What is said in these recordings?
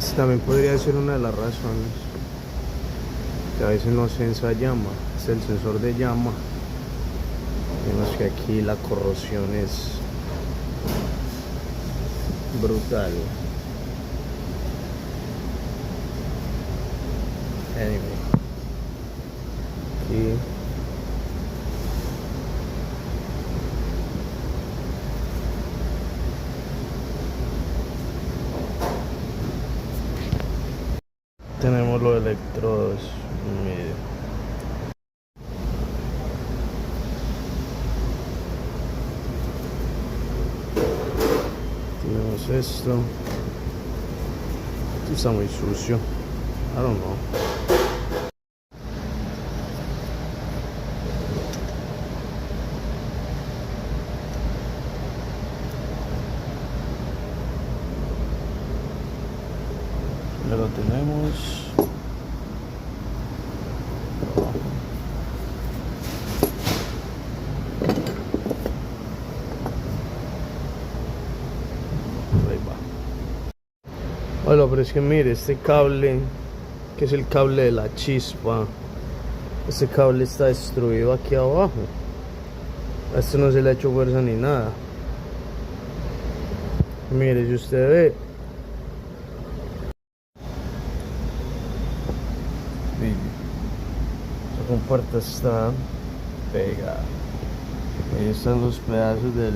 Esta también podría ser una de las razones que a veces no sensa llama, es el sensor de llama. Vemos que aquí la corrosión es brutal. Anyway, aquí tenemos los electrodos. Mire. Tenemos esto. Esto está muy sucio. I don't know. Ya lo tenemos. Ahí va. Bueno, pero es que mire, este cable, que es el cable de la chispa, este cable está destruido aquí abajo. A este no se le ha hecho fuerza ni nada. Mire, si usted ve, esa compuerta está pegada. Ahí están los pedazos del...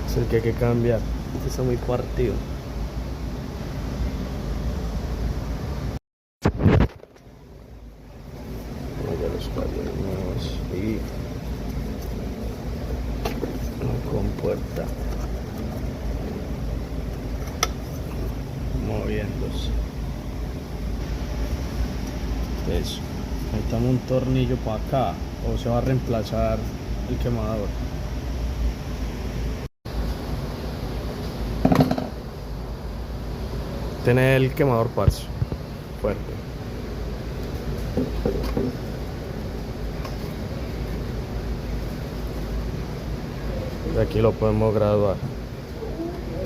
Es el que hay que cambiar. Este está muy partido. Ya los cables nuevos y la compuerta moviéndose. Eso. Metamos un tornillo para acá o se va a reemplazar el quemador. Tiene el quemador parce fuerte. De aquí lo podemos graduar.